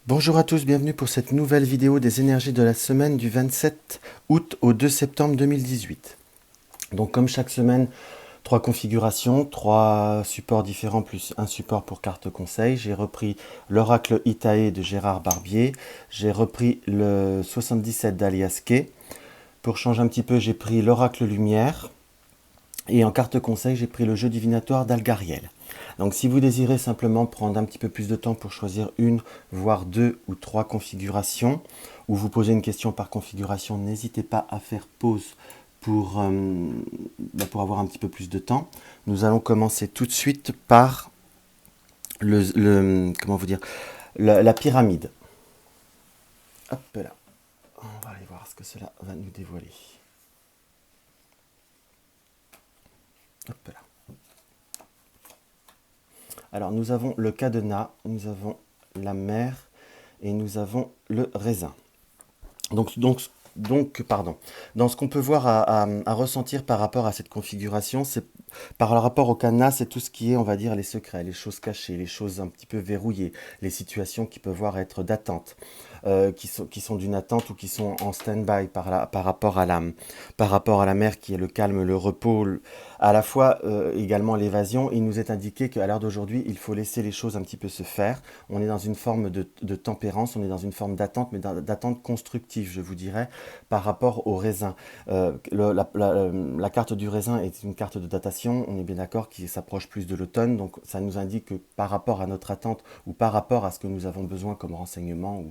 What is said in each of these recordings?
Bonjour à tous, bienvenue pour cette nouvelle vidéo des énergies de la semaine du 27 août au 2 septembre 2018. Donc comme chaque semaine, trois configurations, trois supports différents plus un support pour carte conseil. J'ai repris l'oracle Itae de Gérard Barbier, j'ai repris le 77 d'Alias Kay. Pour changer un petit peu, j'ai pris l'oracle Lumière. Et en carte conseil, j'ai pris le jeu divinatoire d'Algariel. Donc si vous désirez simplement prendre un petit peu plus de temps pour choisir une, voire deux ou trois configurations, ou vous poser une question par configuration, n'hésitez pas à faire pause pour avoir un petit peu plus de temps. Nous allons commencer tout de suite par comment vous dire, la pyramide. Hop là, on va aller voir ce que cela va nous dévoiler. Hop là. Alors nous avons le cadenas, nous avons la mer et nous avons le raisin. Pardon. Dans ce qu'on peut voir à ressentir par rapport à cette configuration, c'est par rapport au cadenas, c'est tout ce qui est, on va dire, les secrets, les choses cachées, les choses un petit peu verrouillées, les situations qui peuvent voir être d'attente, qui sont d'une attente ou qui sont en stand-by par rapport à la mer qui est le calme, le repos, à la fois également l'évasion. Il nous est indiqué qu'à l'heure d'aujourd'hui, il faut laisser les choses un petit peu se faire. On est dans une forme de tempérance, on est dans une forme d'attente, mais d'attente constructive, je vous dirais, par rapport au raisin. La carte du raisin est une carte de datation, on est bien d'accord, qui s'approche plus de l'automne, donc ça nous indique que par rapport à notre attente ou par rapport à ce que nous avons besoin comme renseignement ou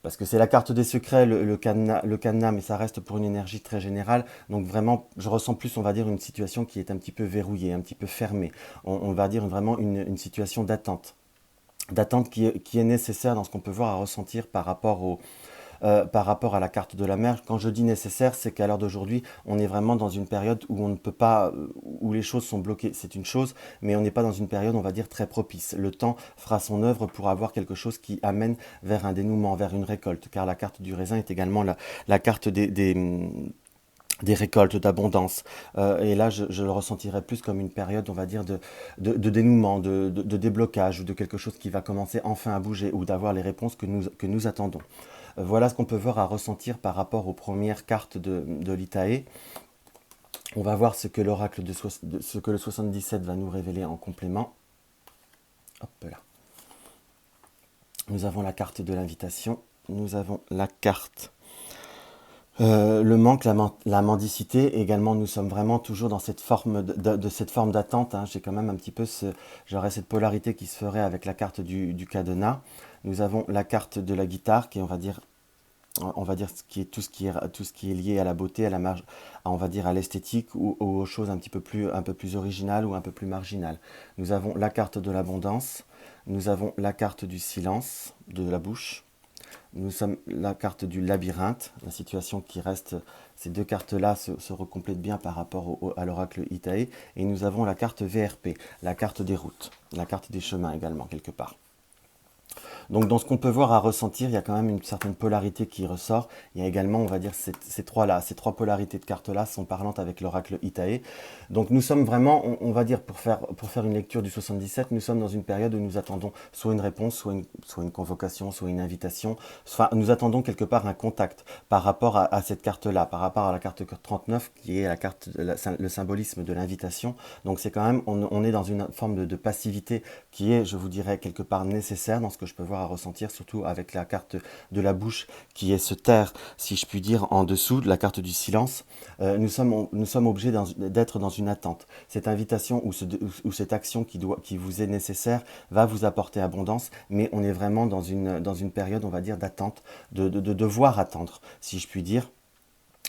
parce que c'est la carte des secrets, le cadenas, mais ça reste pour une énergie très générale. Donc vraiment, je ressens plus, on va dire, une situation qui est un petit peu verrouillée, un petit peu fermée. On va dire vraiment une situation d'attente. D'attente qui est nécessaire dans ce qu'on peut voir à ressentir par rapport à la carte de la mer. Quand je dis nécessaire, c'est qu'à l'heure d'aujourd'hui, on est vraiment dans une période où on ne peut pas, où les choses sont bloquées. C'est une chose, mais on n'est pas dans une période, on va dire, très propice. Le temps fera son œuvre pour avoir quelque chose qui amène vers un dénouement, vers une récolte, car la carte du raisin est également la carte des récoltes, d'abondance. Et là, je le ressentirais plus comme une période, on va dire, de dénouement, de déblocage, ou de quelque chose qui va commencer enfin à bouger, ou d'avoir les réponses que nous attendons. Voilà ce qu'on peut voir à ressentir par rapport aux premières cartes de l'Itae. On va voir ce que l'oracle ce que le 77 va nous révéler en complément. Hop là. Nous avons la carte de l'invitation. Nous avons la carte le manque, la mendicité. Également, nous sommes vraiment toujours dans cette forme de cette forme d'attente. Hein. J'ai quand même un petit peu j'aurais cette polarité qui se ferait avec la carte du cadenas. Nous avons la carte de la guitare qui est, on va dire tout ce qui est lié à la beauté, à la marge, on va dire à l'esthétique ou aux choses un peu plus originales ou un peu plus marginales. Nous avons la carte de l'abondance, nous avons la carte du silence, de la bouche, nous sommes la carte du labyrinthe, la situation qui reste, ces deux cartes-là se recomplètent bien par rapport à l'oracle Itae, et nous avons la carte VRP, la carte des routes, la carte des chemins également quelque part. Donc dans ce qu'on peut voir à ressentir, il y a quand même une certaine polarité qui ressort. Il y a également, on va dire, ces trois polarités de cartes-là sont parlantes avec l'oracle Itae. Donc nous sommes vraiment, on va dire, pour faire une lecture du 77, nous sommes dans une période où nous attendons soit une réponse, soit une convocation, soit une invitation. Enfin, nous attendons quelque part un contact par rapport à cette carte-là, par rapport à la carte 39 qui est la carte, le symbolisme de l'invitation. Donc c'est quand même, on est dans une forme de passivité qui est, je vous dirais, quelque part nécessaire dans ce que je peux voir à ressentir, surtout avec la carte de la bouche qui est se taire, si je puis dire, en dessous de la carte du silence. Nous sommes obligés d'être dans une attente. Cette invitation ou cette action qui vous est nécessaire va vous apporter abondance, mais on est vraiment dans une période, on va dire, d'attente, de devoir attendre, si je puis dire.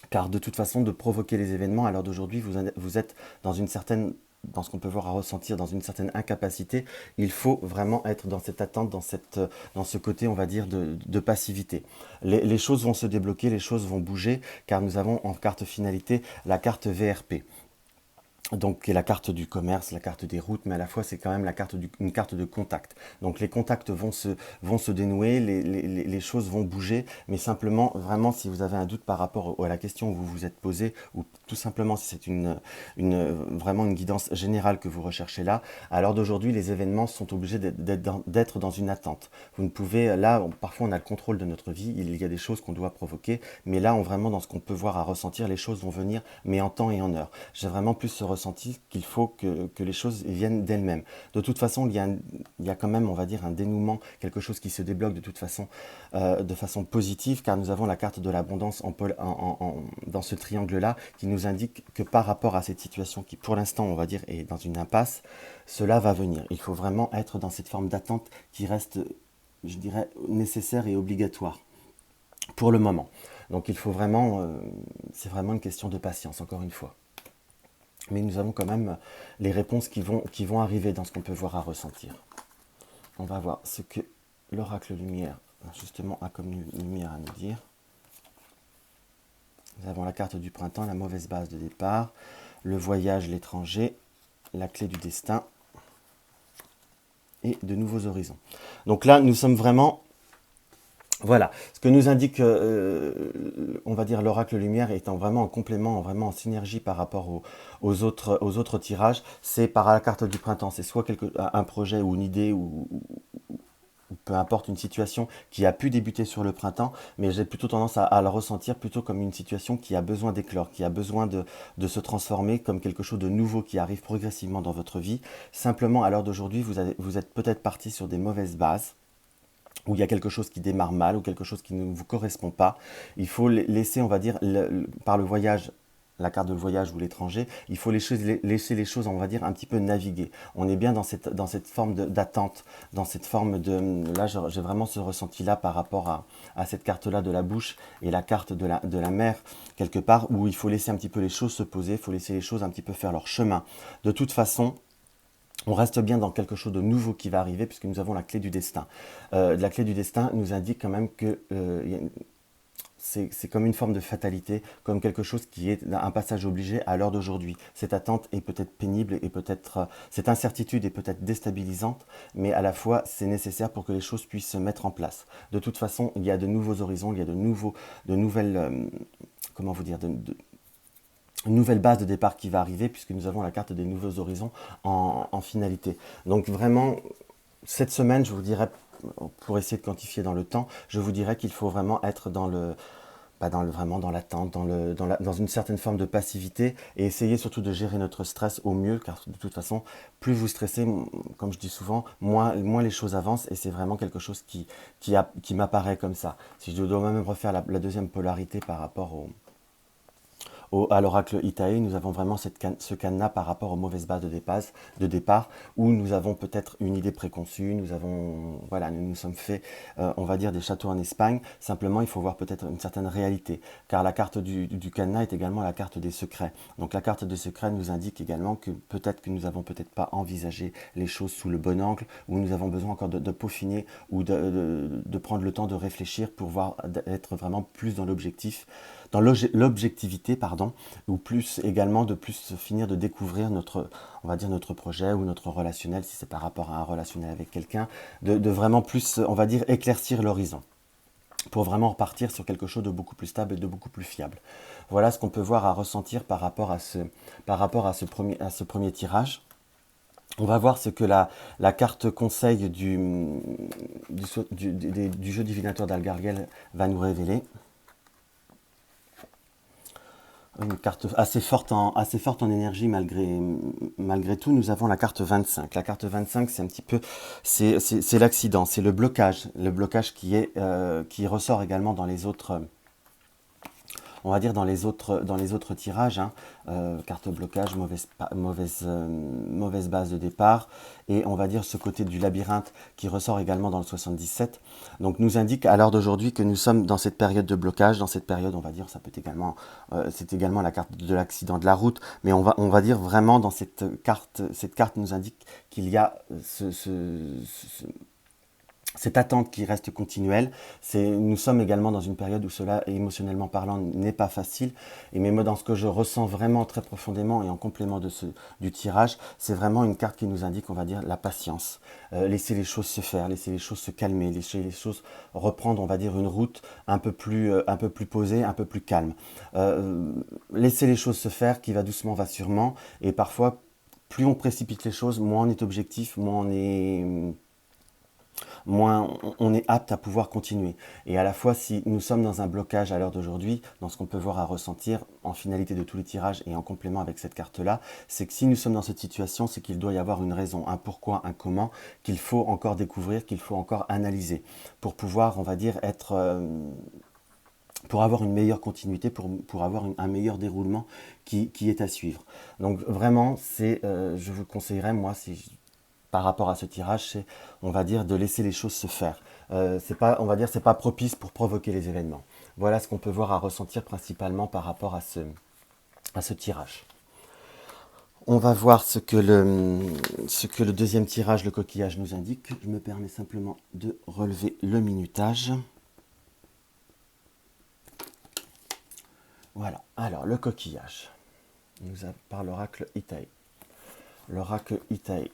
Car de toute façon, de provoquer les événements, à l'heure d'aujourd'hui, vous êtes dans une certaine, dans ce qu'on peut voir à ressentir, dans une certaine incapacité. Il faut vraiment être dans cette attente, dans ce côté, on va dire, de passivité. Les choses vont se débloquer, les choses vont bouger, car nous avons en carte finalité la carte VRP. donc qui est la carte du commerce, la carte des routes, mais à la fois c'est quand même une carte de contact. Donc les contacts vont se dénouer, les choses vont bouger, mais simplement, vraiment, si vous avez un doute par rapport à la question que vous vous êtes posée, ou tout simplement si c'est vraiment une guidance générale que vous recherchez là, à l'heure d'aujourd'hui, les événements sont obligés d'être dans une attente. Vous ne pouvez, là, parfois on a le contrôle de notre vie, il y a des choses qu'on doit provoquer, mais là, vraiment dans ce qu'on peut voir à ressentir, les choses vont venir, mais en temps et en heure. J'ai vraiment plus ce ressenti qu'il faut que les choses viennent d'elles-mêmes. De toute façon, il y a quand même, on va dire, un dénouement, quelque chose qui se débloque de toute façon, de façon positive, car nous avons la carte de l'abondance dans ce triangle-là, qui nous indique que par rapport à cette situation qui, pour l'instant, on va dire, est dans une impasse, cela va venir. Il faut vraiment être dans cette forme d'attente qui reste, je dirais, nécessaire et obligatoire pour le moment. Donc il faut vraiment, c'est vraiment une question de patience, encore une fois. Mais nous avons quand même les réponses qui vont arriver dans ce qu'on peut voir à ressentir. On va voir ce que l'oracle lumière, justement, a comme lumière à nous dire. Nous avons la carte du printemps, la mauvaise base de départ, le voyage, l'étranger, la clé du destin et de nouveaux horizons. Donc là, nous sommes vraiment... Voilà, ce que nous indique, on va dire, l'oracle lumière étant vraiment en complément, vraiment en synergie par rapport aux autres tirages, c'est par la carte du printemps, c'est soit un projet ou une idée ou peu importe une situation qui a pu débuter sur le printemps, mais j'ai plutôt tendance à le ressentir plutôt comme une situation qui a besoin d'éclore, qui a besoin de se transformer comme quelque chose de nouveau qui arrive progressivement dans votre vie. Simplement, à l'heure d'aujourd'hui, vous êtes peut-être parti sur des mauvaises bases, où il y a quelque chose qui démarre mal, ou quelque chose qui ne vous correspond pas. Il faut laisser, on va dire, par le voyage, la carte de voyage ou l'étranger, il faut laisser les choses, on va dire, un petit peu naviguer. On est bien dans cette forme d'attente, dans cette forme de... Là, j'ai vraiment ce ressenti-là par rapport à cette carte-là de la bouche et la carte de la mer, quelque part, où il faut laisser un petit peu les choses se poser, il faut laisser les choses un petit peu faire leur chemin. De toute façon, on reste bien dans quelque chose de nouveau qui va arriver puisque nous avons la clé du destin. La clé du destin nous indique quand même que c'est comme une forme de fatalité, comme quelque chose qui est un passage obligé à l'heure d'aujourd'hui. Cette attente est peut-être pénible et peut-être cette incertitude est peut-être déstabilisante, mais à la fois c'est nécessaire pour que les choses puissent se mettre en place. De toute façon, il y a de nouveaux horizons, il y a de nouvelles, comment vous dire, une nouvelle base de départ qui va arriver puisque nous avons la carte des nouveaux horizons en finalité. Donc vraiment, cette semaine, je vous dirais, pour essayer de quantifier dans le temps, je vous dirais qu'il faut vraiment être vraiment dans l'attente, dans une certaine forme de passivité et essayer surtout de gérer notre stress au mieux car de toute façon, plus vous stressez, comme je dis souvent, moins les choses avancent et c'est vraiment quelque chose qui m'apparaît comme ça. Si je dois même refaire la deuxième polarité par rapport à l'oracle Itae, nous avons vraiment ce cadenas par rapport aux mauvaises bases de départ, où nous avons peut-être une idée préconçue, voilà, nous nous sommes fait, on va dire, des châteaux en Espagne. Simplement, il faut voir peut-être une certaine réalité, car la carte du cadenas est également la carte des secrets. Donc la carte des secrets nous indique également que peut-être que nous n'avons peut-être pas envisagé les choses sous le bon angle, où nous avons besoin encore de peaufiner ou de prendre le temps de réfléchir pour être vraiment plus dans l'objectif, dans l'objectivité, pardon, ou plus également de plus finir de découvrir on va dire notre projet ou notre relationnel, si c'est par rapport à un relationnel avec quelqu'un, de vraiment plus, on va dire, éclaircir l'horizon pour vraiment repartir sur quelque chose de beaucoup plus stable et de beaucoup plus fiable. Voilà ce qu'on peut voir à ressentir par rapport à ce premier tirage. On va voir ce que la carte conseil du jeu divinatoire d'Algargel va nous révéler. Une carte assez forte en énergie malgré tout. Nous avons la carte 25. La carte 25, c'est un petit peu, c'est l'accident, c'est le blocage qui ressort également dans les autres, on va dire dans les autres tirages, hein. Carte blocage, mauvaise base de départ, et on va dire ce côté du labyrinthe qui ressort également dans le 77. Donc nous indique à l'heure d'aujourd'hui que nous sommes dans cette période de blocage, dans cette période, on va dire, ça peut également, c'est également la carte de l'accident de la route, mais on va dire vraiment dans cette carte nous indique qu'il y a cette attente qui reste continuelle. Nous sommes également dans une période où cela, émotionnellement parlant, n'est pas facile. Et mais moi, dans ce que je ressens vraiment très profondément et en complément du tirage, c'est vraiment une carte qui nous indique, on va dire, la patience. Laisser les choses se faire, laisser les choses se calmer, laisser les choses reprendre, on va dire, une route un peu plus posée, un peu plus calme. Euh, Laisser les choses se faire, qui va doucement, va sûrement. Et parfois, plus on précipite les choses, moins on est objectif, moins on est apte à pouvoir continuer. Et à la fois, si nous sommes dans un blocage à l'heure d'aujourd'hui, dans ce qu'on peut voir à ressentir en finalité de tous les tirages et en complément avec cette carte-là, c'est que si nous sommes dans cette situation, c'est qu'il doit y avoir une raison, un pourquoi, un comment, qu'il faut encore découvrir, qu'il faut encore analyser pour pouvoir, on va dire, pour avoir une meilleure continuité, pour avoir un meilleur déroulement qui est à suivre. Donc vraiment, je vous conseillerais, moi, si par rapport à ce tirage, c'est, on va dire, de laisser les choses se faire. C'est pas, on va dire, c'est pas propice pour provoquer les événements. Voilà ce qu'on peut voir à ressentir principalement par rapport à ce tirage. On va voir ce que le deuxième tirage, le coquillage, nous indique. Je me permets simplement de relever le minutage. Voilà. Alors, le coquillage. Par l'oracle Itae. L'oracle Itae.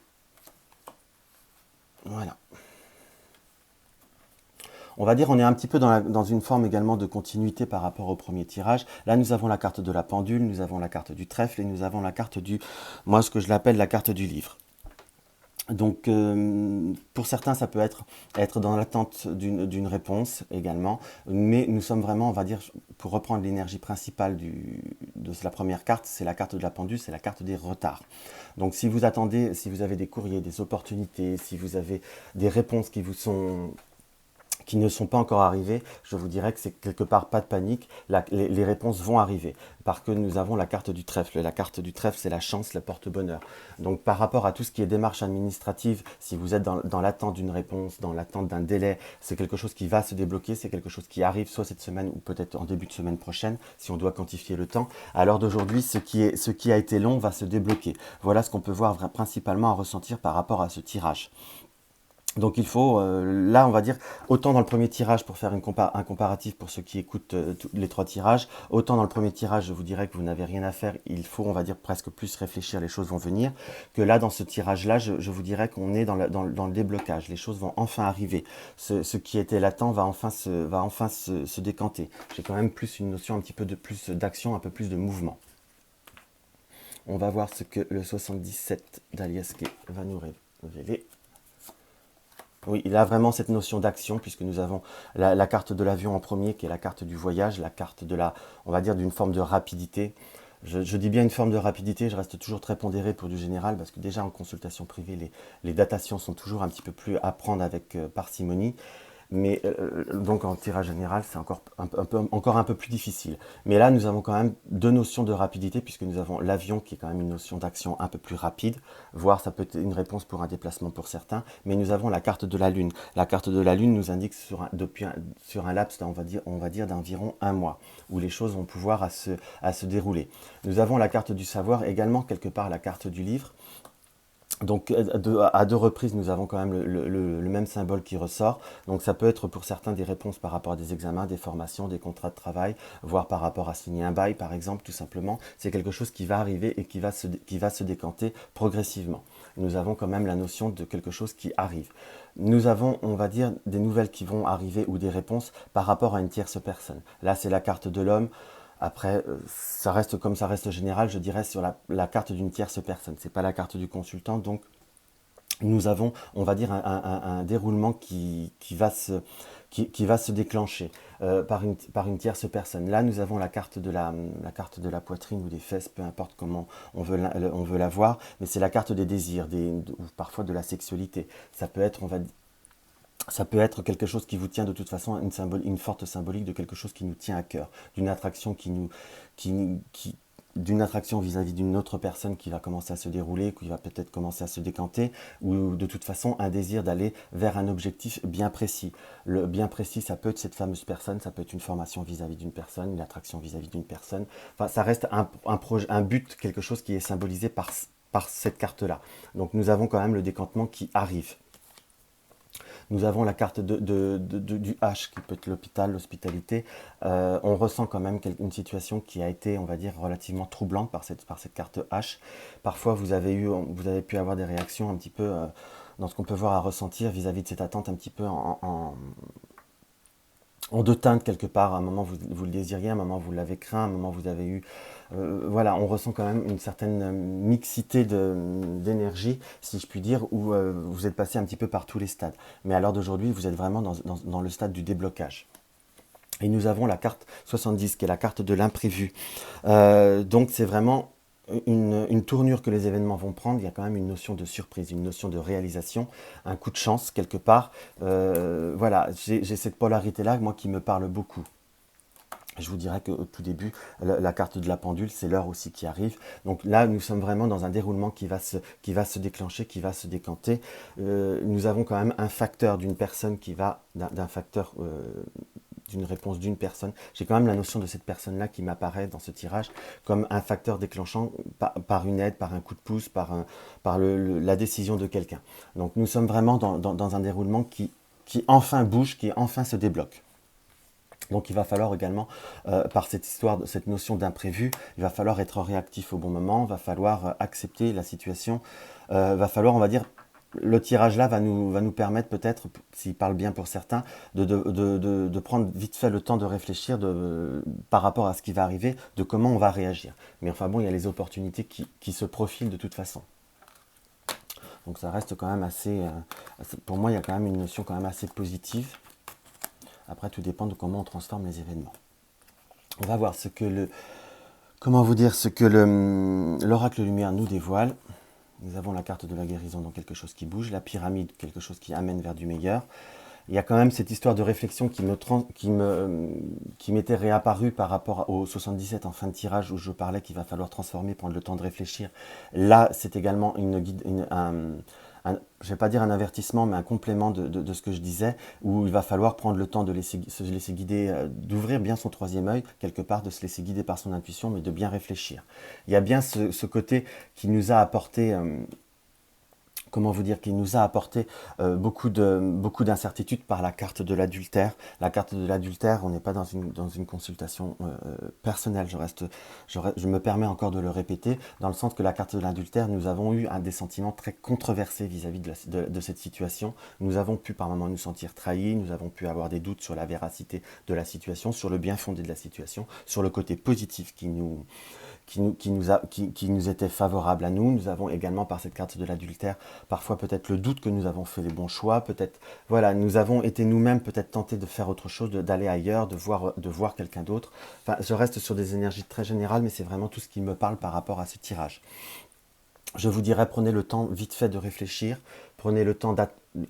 Voilà. On va dire on est un petit peu dans une forme également de continuité par rapport au premier tirage. Là, nous avons la carte de la pendule, nous avons la carte du trèfle et nous avons la carte moi ce que je l'appelle la carte du livre. Donc, pour certains, ça peut être dans l'attente d'une réponse également, mais nous sommes vraiment, on va dire, pour reprendre l'énergie principale de la première carte, c'est la carte de la pendule, c'est la carte des retards. Donc, si vous attendez, si vous avez des courriers, des opportunités, si vous avez des réponses qui ne sont pas encore arrivés, je vous dirais que c'est quelque part pas de panique, les réponses vont arriver, parce que nous avons la carte du trèfle. La carte du trèfle, c'est la chance, la porte-bonheur. Donc par rapport à tout ce qui est démarche administrative, si vous êtes dans l'attente d'une réponse, dans l'attente d'un délai, c'est quelque chose qui va se débloquer, c'est quelque chose qui arrive soit cette semaine ou peut-être en début de semaine prochaine, si on doit quantifier le temps. À l'heure d'aujourd'hui, ce qui a été long va se débloquer. Voilà ce qu'on peut voir principalement à ressentir par rapport à ce tirage. Donc il faut, là on va dire, autant dans le premier tirage pour faire un comparatif pour ceux qui écoutent les trois tirages, autant dans le premier tirage je vous dirais que vous n'avez rien à faire, il faut on va dire presque plus réfléchir, les choses vont venir, que là dans ce tirage-là je vous dirais qu'on est dans le déblocage, les choses vont enfin arriver, ce qui était latent va enfin se décanter. J'ai quand même plus une notion un petit peu de plus d'action, un peu plus de mouvement. On va voir ce que le 77 d'Aliaske va nous révéler. Oui, il a vraiment cette notion d'action, puisque nous avons la carte de l'avion en premier, qui est la carte du voyage, la carte on va dire, d'une forme de rapidité. Je dis bien une forme de rapidité, je reste toujours très pondéré pour du général, parce que déjà en consultation privée, les datations sont toujours un petit peu plus à prendre avec parcimonie. Mais donc en tirage général, c'est encore un peu plus difficile. Mais là, nous avons quand même deux notions de rapidité, puisque nous avons l'avion qui est quand même une notion d'action un peu plus rapide, voire ça peut être une réponse pour un déplacement pour certains. Mais nous avons la carte de la Lune. La carte de la Lune nous indique sur un laps, on va dire d'environ un mois, où les choses vont pouvoir à se dérouler. Nous avons la carte du savoir, également quelque part la carte du livre. Donc à deux reprises, nous avons quand même le même symbole qui ressort. Donc ça peut être pour certains des réponses par rapport à des examens, des formations, des contrats de travail, voire par rapport à signer un bail, par exemple, tout simplement. C'est quelque chose qui va arriver et qui va se décanter progressivement. Nous avons quand même la notion de quelque chose qui arrive. Nous avons, on va dire, des nouvelles qui vont arriver ou des réponses par rapport à une tierce personne. Là, c'est la carte de l'homme. Après, ça reste comme ça reste général, je dirais, sur la carte d'une tierce personne. C'est pas la carte du consultant, donc nous avons, on va dire, un déroulement qui va se déclencher par une tierce personne. Là, nous avons la carte de la poitrine ou des fesses, peu importe comment on veut la voir, mais c'est la carte des désirs, ou parfois de la sexualité. Ça peut être quelque chose qui vous tient de toute façon, une forte symbolique de quelque chose qui nous tient à cœur, d'une attraction d'une attraction vis-à-vis d'une autre personne qui va commencer à se dérouler, qui va peut-être commencer à se décanter, ou de toute façon un désir d'aller vers un objectif bien précis. Le bien précis, ça peut être cette fameuse personne, ça peut être une formation vis-à-vis d'une personne, une attraction vis-à-vis d'une personne. Enfin, ça reste un but, quelque chose qui est symbolisé par cette carte-là. Donc nous avons quand même le décantement qui arrive. Nous avons la carte du H, qui peut être l'hôpital, l'hospitalité. On ressent quand même une situation qui a été, on va dire, relativement troublante par cette carte H. Parfois, vous avez pu avoir des réactions un petit peu dans ce qu'on peut voir à ressentir vis-à-vis de cette attente un petit peu en deux teintes quelque part. À un moment, vous le désiriez, à un moment, vous l'avez craint, à un moment, vous avez eu... voilà, on ressent quand même une certaine mixité d'énergie, si je puis dire, où vous êtes passé un petit peu par tous les stades. Mais à l'heure d'aujourd'hui, vous êtes vraiment dans le stade du déblocage. Et nous avons la carte 70, qui est la carte de l'imprévu. Donc c'est vraiment une tournure que les événements vont prendre. Il y a quand même une notion de surprise, une notion de réalisation, un coup de chance quelque part. Voilà, j'ai cette polarité-là, moi, qui me parle beaucoup. Je vous dirais qu'au tout début, la carte de la pendule, c'est l'heure aussi qui arrive. Donc là, nous sommes vraiment dans un déroulement qui va se déclencher, qui va se décanter. Nous avons quand même un facteur d'une personne qui va, d'un facteur d'une réponse d'une personne. J'ai quand même la notion de cette personne-là qui m'apparaît dans ce tirage comme un facteur déclenchant par une aide, par un coup de pouce, par la décision de quelqu'un. Donc nous sommes vraiment dans un déroulement qui enfin bouge, qui enfin se débloque. Donc il va falloir également, par cette histoire, cette notion d'imprévu, il va falloir être réactif au bon moment, il va falloir accepter la situation, va falloir, on va dire, le tirage là va nous permettre peut-être, s'il parle bien pour certains, de prendre vite fait le temps de réfléchir par rapport à ce qui va arriver, de comment on va réagir. Mais enfin bon, il y a les opportunités qui se profilent de toute façon. Donc ça reste quand même pour moi il y a quand même une notion quand même assez positive. Après tout dépend de comment on transforme les événements. On va voir comment vous dire, ce que l'oracle lumière nous dévoile. Nous avons la carte de la guérison, donc quelque chose qui bouge, la pyramide, quelque chose qui amène vers du meilleur. Il y a quand même cette histoire de réflexion qui m'était réapparue par rapport au 77 en fin de tirage où je parlais qu'il va falloir transformer, prendre le temps de réfléchir. Là, c'est également je ne vais pas dire un avertissement, mais un complément de ce que je disais, où il va falloir prendre le temps de se laisser guider, d'ouvrir bien son troisième œil, quelque part, de se laisser guider par son intuition, mais de bien réfléchir. Il y a bien ce côté qui nous a apporté... comment vous dire, qui nous a apporté beaucoup d'incertitudes par la carte de l'adultère. La carte de l'adultère, on n'est pas dans une consultation personnelle, je me permets encore de le répéter, dans le sens que la carte de l'adultère, nous avons eu des sentiments très controversés vis-à-vis de cette situation. Nous avons pu par moments nous sentir trahis, nous avons pu avoir des doutes sur la véracité de la situation, sur le bien fondé de la situation, sur le côté positif qui nous était favorable à nous. Nous avons également, par cette carte de l'adultère, parfois peut-être le doute que nous avons fait les bons choix, peut-être, voilà, nous avons été nous-mêmes peut-être tentés de faire autre chose, d'aller ailleurs, de voir quelqu'un d'autre. Enfin, je reste sur des énergies très générales, mais c'est vraiment tout ce qui me parle par rapport à ce tirage. Je vous dirais, prenez le temps vite fait de réfléchir, prenez le temps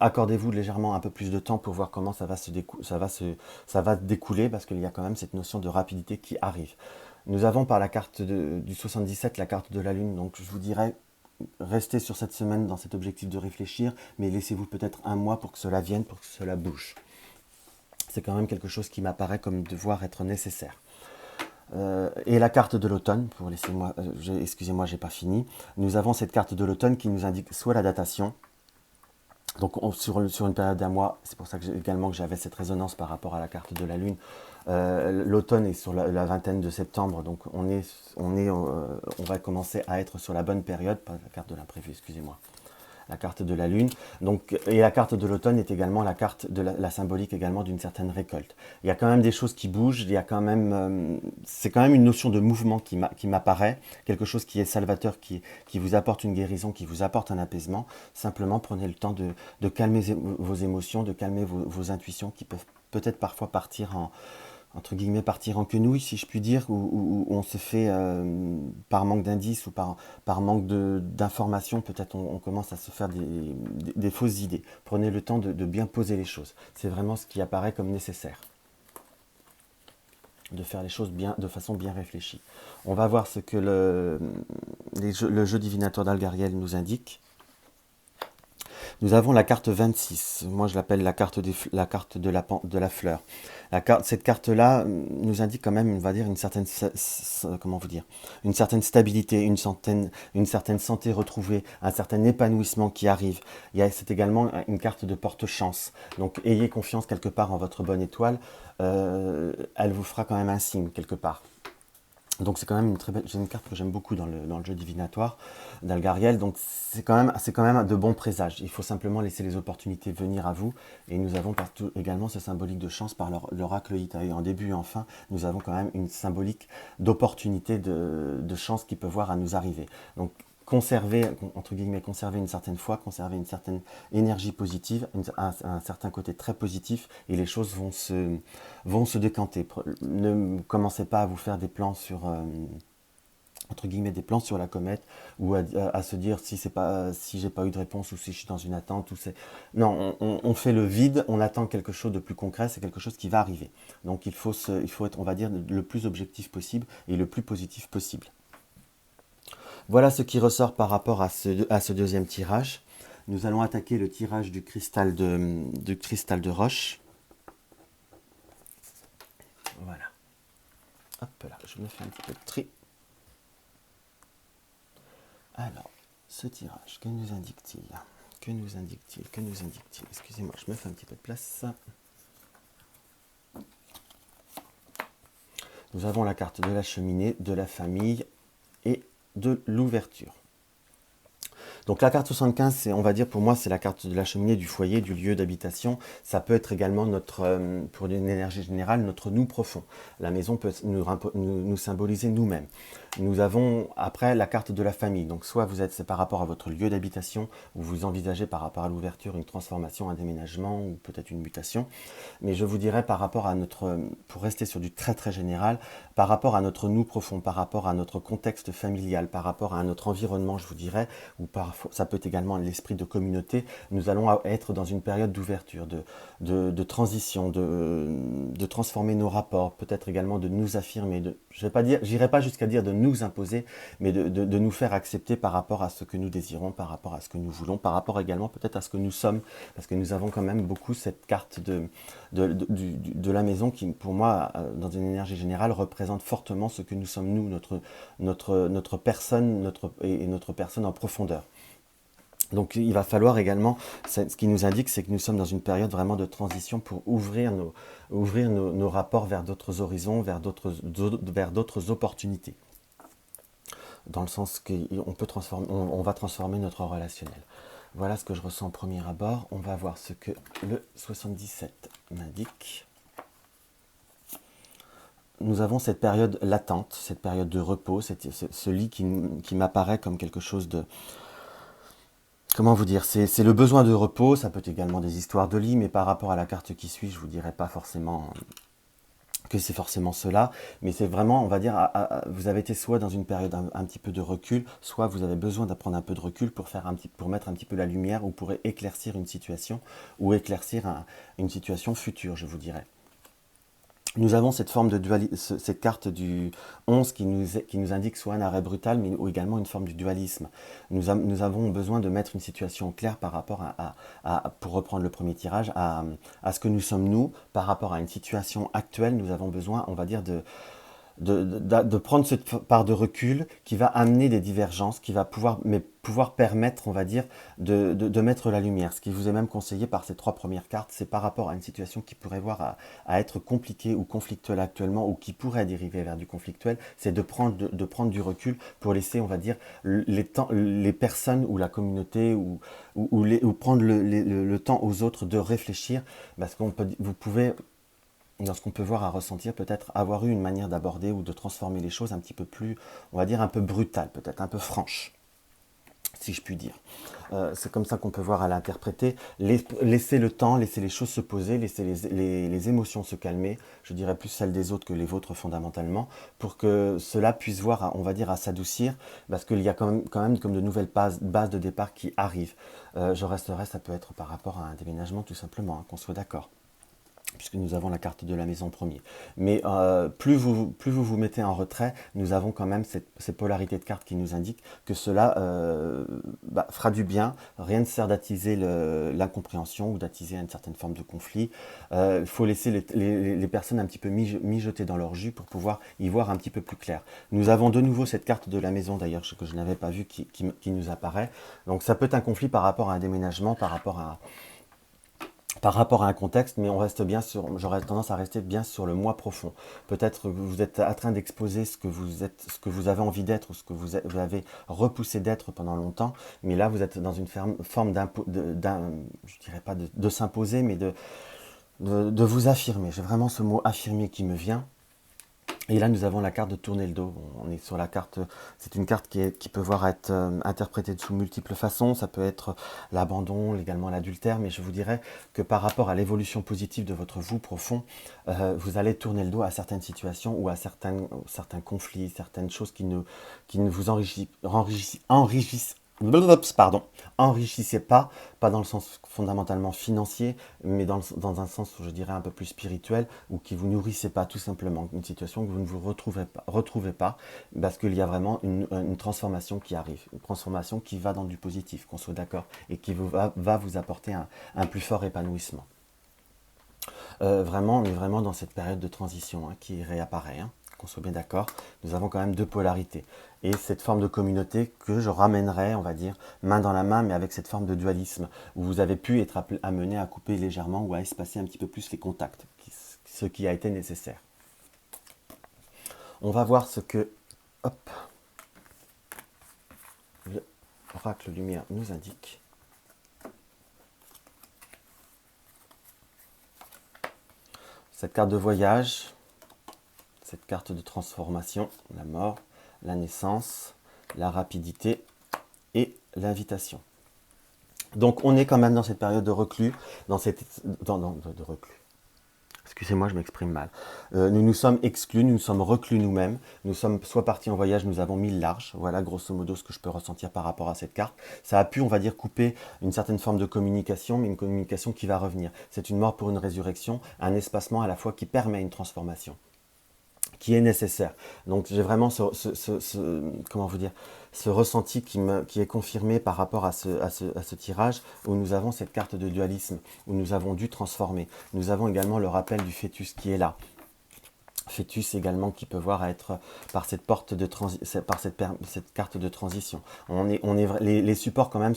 accordez-vous légèrement un peu plus de temps pour voir comment ça va découler, parce qu'il y a quand même cette notion de rapidité qui arrive. Nous avons par la carte du 77 la carte de la Lune, donc je vous dirais, restez sur cette semaine dans cet objectif de réfléchir, mais laissez-vous peut-être un mois pour que cela vienne, pour que cela bouge. C'est quand même quelque chose qui m'apparaît comme devoir être nécessaire. Et la carte de l'automne, excusez-moi, j'ai pas fini. Nous avons cette carte de l'automne qui nous indique soit la datation, donc sur une période d'un mois, c'est pour ça également que j'avais cette résonance par rapport à la carte de la Lune. L'automne est sur la vingtaine de septembre, donc on va commencer à être sur la bonne période, pas la carte de l'imprévu, excusez-moi. La carte de la Lune. Donc, et la carte de l'automne est également la carte de la symbolique également d'une certaine récolte. Il y a quand même des choses qui bougent, il y a quand même, c'est quand même une notion de mouvement qui m'apparaît, quelque chose qui est salvateur, qui vous apporte une guérison, qui vous apporte un apaisement. Simplement, prenez le temps de calmer vos émotions, de calmer vos intuitions qui peuvent peut-être parfois entre guillemets, partir en quenouille, si je puis dire, où on se fait, par manque d'indices ou par manque d'informations, peut-être on commence à se faire des fausses idées. Prenez le temps de bien poser les choses. C'est vraiment ce qui apparaît comme nécessaire. De faire les choses de façon bien réfléchie. On va voir ce que le jeu divinatoire d'Algariel nous indique. Nous avons la carte 26. Moi, je l'appelle la carte, la carte de de la fleur. Cette carte-là nous indique quand même, on va dire, une certaine, comment vous dire, une certaine stabilité, une certaine santé retrouvée, un certain épanouissement qui arrive. C'est également une carte de porte-chance. Donc, ayez confiance quelque part en votre bonne étoile. Elle vous fera quand même un signe quelque part. Donc c'est quand même une très belle, j'ai une carte que j'aime beaucoup dans le jeu divinatoire d'Algariel, donc c'est quand même de bons présages. Il faut simplement laisser les opportunités venir à vous, et nous avons partout également ce symbolique de chance par l'oracle Itaï. En début et en fin, nous avons quand même une symbolique d'opportunité, de chance qui peut voir à nous arriver. Donc conserver, entre guillemets, conserver une certaine foi, conserver une certaine énergie positive, un certain côté très positif, et les choses vont se décanter. Ne commencez pas à vous faire des plans sur, entre guillemets, des plans sur la comète, ou à se dire si c'est pas, si j'ai pas eu de réponse, ou si je suis dans une attente, ou c'est... Non, on fait le vide, on attend quelque chose de plus concret, c'est quelque chose qui va arriver. Donc il faut être, on va dire, le plus objectif possible et le plus positif possible. Voilà ce qui ressort par rapport à ce deuxième tirage. Nous allons attaquer le tirage du cristal de roche. Voilà. Hop là, je me fais un petit peu de tri. Alors, ce tirage, que nous indique-t-il? Que nous indique-t-il? Que nous indique-t-il? Excusez-moi, je me fais un petit peu de place. Nous avons la carte de la cheminée, de la famille et de l'ouverture. Donc la carte 75, on va dire pour moi, c'est la carte de la cheminée, du foyer, du lieu d'habitation. Ça peut être également notre, pour une énergie générale, notre nous profond. La maison peut nous symboliser nous-mêmes. Nous avons après la carte de la famille. Donc soit c'est par rapport à votre lieu d'habitation, ou vous envisagez par rapport à l'ouverture une transformation, un déménagement, ou peut-être une mutation. Mais je vous dirais par rapport à notre, pour rester sur du très très général, par rapport à notre nous profond, par rapport à notre contexte familial, par rapport à notre environnement, je vous dirais, ou parfois ça peut être également l'esprit de communauté, nous allons être dans une période d'ouverture, de transition, de transformer nos rapports, peut-être également de nous affirmer, j'irai pas jusqu'à dire de nous imposer, mais de nous faire accepter par rapport à ce que nous désirons, par rapport à ce que nous voulons, par rapport également peut-être à ce que nous sommes, parce que nous avons quand même beaucoup cette carte de la maison qui, pour moi, dans une énergie générale, représente fortement ce que nous sommes nous, notre personne, et notre personne en profondeur. Donc il va falloir également, ce qui nous indique, c'est que nous sommes dans une période vraiment de transition pour ouvrir nos rapports vers d'autres horizons, vers d'autres opportunités. Dans le sens qu'on va transformer notre relationnel. Voilà ce que je ressens au premier abord. On va voir ce que le 77 m'indique. Nous avons cette période latente, cette période de repos, ce lit qui m'apparaît comme quelque chose de... Comment vous dire, c'est le besoin de repos, ça peut être également des histoires de lit, mais par rapport à la carte qui suit, je ne vous dirais pas forcément que c'est forcément cela, mais c'est vraiment, on va dire, vous avez été soit dans une période un petit peu de recul, soit vous avez besoin d'apprendre un peu de recul pour mettre un petit peu la lumière, ou pour éclaircir une situation, ou éclaircir une situation future, je vous dirais. Nous avons cette forme de dualisme, cette carte du 11 qui nous indique soit un arrêt brutal, mais ou également une forme du dualisme. Nous avons besoin de mettre une situation claire par rapport pour reprendre le premier tirage, à ce que nous sommes nous, par rapport à une situation actuelle. Nous avons besoin, on va dire, de prendre cette part de recul qui va amener des divergences, qui va pouvoir permettre, on va dire, de mettre la lumière. Ce qui vous est même conseillé par ces trois premières cartes, c'est par rapport à une situation qui pourrait voir à être compliquée ou conflictuelle actuellement, ou qui pourrait dériver vers du conflictuel, c'est de prendre du recul pour laisser, on va dire, les personnes ou la communauté, ou prendre le temps aux autres de réfléchir, parce vous pouvez... Dans ce qu'on peut voir à ressentir, peut-être avoir eu une manière d'aborder ou de transformer les choses un petit peu plus, on va dire, un peu brutale, peut-être un peu franche, si je puis dire. C'est comme ça qu'on peut voir à l'interpréter. Laisser le temps, laisser les choses se poser, laisser les émotions se calmer, je dirais plus celles des autres que les vôtres fondamentalement, pour que cela puisse voir, on va dire, à s'adoucir, parce qu'il y a quand même comme de nouvelles bases de départ qui arrivent. Je resterai, ça peut être par rapport à un déménagement tout simplement, hein, qu'on soit d'accord. puisque nous avons la carte de la maison premier. Mais plus vous vous mettez en retrait, nous avons quand même cette polarité de cartes qui nous indique que cela fera du bien. Rien ne sert d'attiser l'incompréhension ou d'attiser une certaine forme de conflit. Il faut laisser les personnes un petit peu mijoter dans leur jus pour pouvoir y voir un petit peu plus clair. Nous avons de nouveau cette carte de la maison, d'ailleurs, que je n'avais pas vue, qui nous apparaît. Donc ça peut être un conflit par rapport à un déménagement, par rapport à un contexte, mais j'aurais tendance à rester bien sur le moi profond. Peut-être que vous êtes en train d'exposer ce que vous avez envie d'être ou ce que vous avez repoussé d'être pendant longtemps, mais là vous êtes dans une forme je dirais pas de s'imposer, mais de vous affirmer. J'ai vraiment ce mot affirmer qui me vient. Et là, nous avons la carte de tourner le dos. On est sur la carte, c'est une carte qui peut voir être interprétée sous multiples façons. Ça peut être l'abandon, également l'adultère, mais je vous dirais que par rapport à l'évolution positive de votre vous profond, vous allez tourner le dos à certaines situations ou à certains conflits, certaines choses qui ne vous pardon, enrichissez pas dans le sens fondamentalement financier, mais dans un sens, je dirais, un peu plus spirituel, ou qui vous nourrissez pas tout simplement. Une situation que vous ne vous retrouvez pas parce qu'il y a vraiment une transformation qui arrive, une transformation qui va dans du positif, qu'on soit d'accord, et qui va vous apporter un plus fort épanouissement. Vraiment, on est vraiment dans cette période de transition qui réapparaît, qu'on soit bien d'accord. Nous avons quand même deux polarités. Et cette forme de communauté que je ramènerai, on va dire, main dans la main, mais avec cette forme de dualisme, où vous avez pu être amené à couper légèrement ou à espacer un petit peu plus les contacts, ce qui a été nécessaire. On va voir ce que hop, l'oracle lumière nous indique. Cette carte de voyage, cette carte de transformation, la mort, la naissance, la rapidité et l'invitation. Donc on est quand même dans cette période de reclus, de reclus. Excusez-moi, je m'exprime mal. Nous nous sommes exclus, nous nous sommes reclus nous-mêmes. Nous sommes soit partis en voyage, nous avons mis le large. Voilà grosso modo ce que je peux ressentir par rapport à cette carte. Ça a pu, on va dire, couper une certaine forme de communication, mais une communication qui va revenir. C'est une mort pour une résurrection, un espacement à la fois qui permet une transformation, qui est nécessaire. Donc j'ai vraiment comment vous dire, ce ressenti qui est confirmé par rapport à ce tirage, où nous avons cette carte de dualisme, où nous avons dû transformer. Nous avons également le rappel du fœtus qui est là. Fœtus également qui peut voir être par cette porte de cette carte de transition. Les supports quand même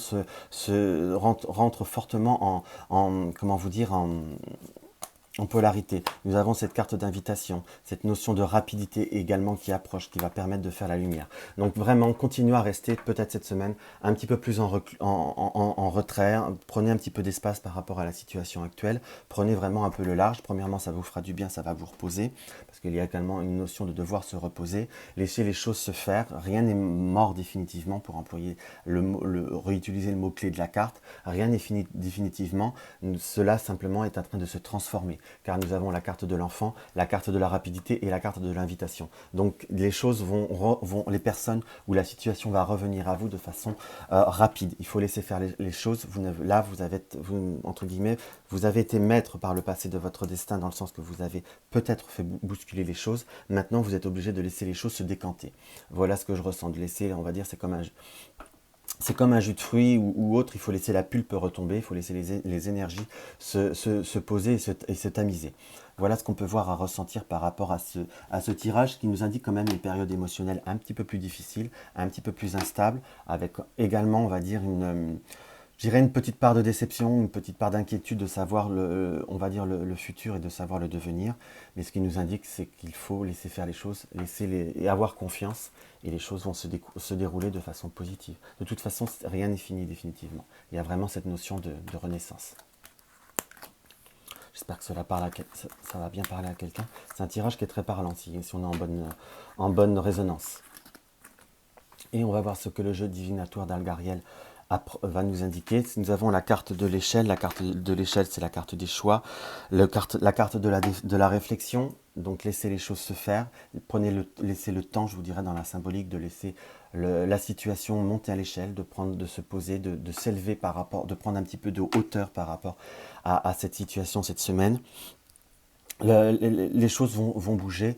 rentrent fortement comment vous dire, en polarité. Nous avons cette carte d'invitation, cette notion de rapidité également qui approche, qui va permettre de faire la lumière. Donc vraiment, continuez à rester peut-être cette semaine un petit peu plus en retrait. Prenez un petit peu d'espace par rapport à la situation actuelle. Prenez vraiment un peu le large. Premièrement, ça vous fera du bien, ça va vous reposer, parce qu'il y a également une notion de devoir se reposer. Laissez les choses se faire. Rien n'est mort définitivement, pour employer réutiliser le mot-clé de la carte. Rien n'est fini définitivement. Cela simplement est en train de se transformer, car nous avons la carte de l'enfant, la carte de la rapidité et la carte de l'invitation. Donc les choses les personnes ou la situation va revenir à vous de façon rapide. Il faut laisser faire les choses. Là, entre guillemets, vous avez été maître par le passé de votre destin, dans le sens que vous avez peut-être fait bousculer les choses. Maintenant, vous êtes obligé de laisser les choses se décanter. Voilà ce que je ressens. De laisser, on va dire, c'est comme un jus de fruits ou autre, il faut laisser la pulpe retomber, il faut laisser les énergies se poser et se tamiser. Voilà ce qu'on peut voir à ressentir par rapport à ce tirage, qui nous indique quand même une période émotionnelle un petit peu plus difficile, un petit peu plus instable, avec également, on va dire, je dirais une petite part de déception, une petite part d'inquiétude de savoir on va dire le futur et de savoir le devenir. Mais ce qui nous indique, c'est qu'il faut laisser faire les choses, et avoir confiance, et les choses vont se dérouler de façon positive. De toute façon, rien n'est fini définitivement. Il y a vraiment cette notion de renaissance. J'espère que ça va bien parler à quelqu'un. C'est un tirage qui est très parlant, si on est en bonne résonance. Et on va voir ce que le jeu divinatoire d'Algariel va nous indiquer. Nous avons la carte de l'échelle. La carte de l'échelle, c'est la carte des choix. La carte de la réflexion. Donc laissez les choses se faire. Laissez le temps, je vous dirais, dans la symbolique, de laisser la situation monter à l'échelle, de se poser, de s'élever de prendre un petit peu de hauteur par rapport à cette situation cette semaine. les choses vont bouger.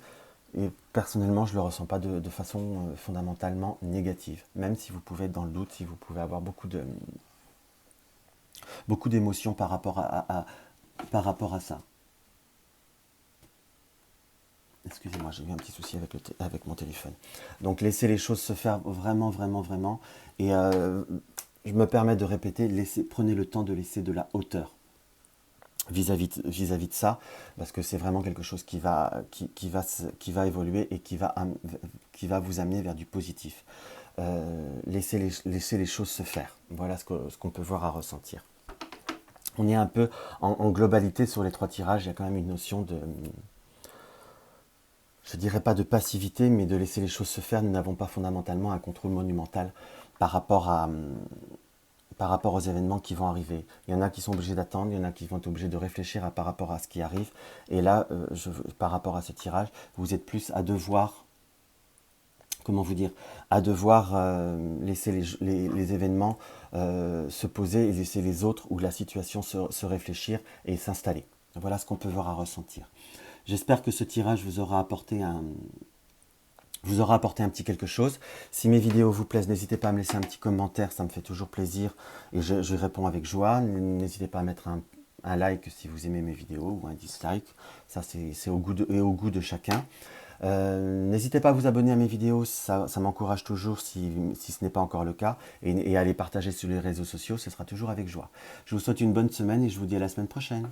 Et personnellement, je ne le ressens pas de façon fondamentalement négative. Même si vous pouvez être dans le doute, si vous pouvez avoir beaucoup d'émotions par rapport à ça. Excusez-moi, j'ai eu un petit souci avec mon téléphone. Donc laissez les choses se faire vraiment, vraiment, vraiment. Et je me permets de répéter, prenez le temps de laisser de la hauteur vis-à-vis de ça, parce que c'est vraiment quelque chose qui va évoluer et qui va vous amener vers du positif. Laissez les choses se faire. Voilà ce qu'on peut voir à ressentir. On est un peu en globalité sur les 3 tirages, il y a quand même une notion de, je dirais pas de passivité, mais de laisser les choses se faire. Nous n'avons pas fondamentalement un contrôle monumental par rapport aux événements qui vont arriver. Il y en a qui sont obligés d'attendre, il y en a qui vont être obligés de réfléchir par rapport à ce qui arrive. Et là, par rapport à ce tirage, vous êtes plus à devoir, comment vous dire, à devoir laisser les événements se poser et laisser les autres ou la situation se réfléchir et s'installer. Voilà ce qu'on peut voir à ressentir. J'espère que ce tirage vous aura apporté un petit quelque chose. Si mes vidéos vous plaisent, n'hésitez pas à me laisser un petit commentaire, ça me fait toujours plaisir et je réponds avec joie. N'hésitez pas à mettre un like si vous aimez mes vidéos ou un dislike, ça c'est au goût de chacun. N'hésitez pas à vous abonner à mes vidéos, ça m'encourage toujours si ce n'est pas encore le cas, et à les partager sur les réseaux sociaux, ce sera toujours avec joie. Je vous souhaite une bonne semaine et je vous dis à la semaine prochaine.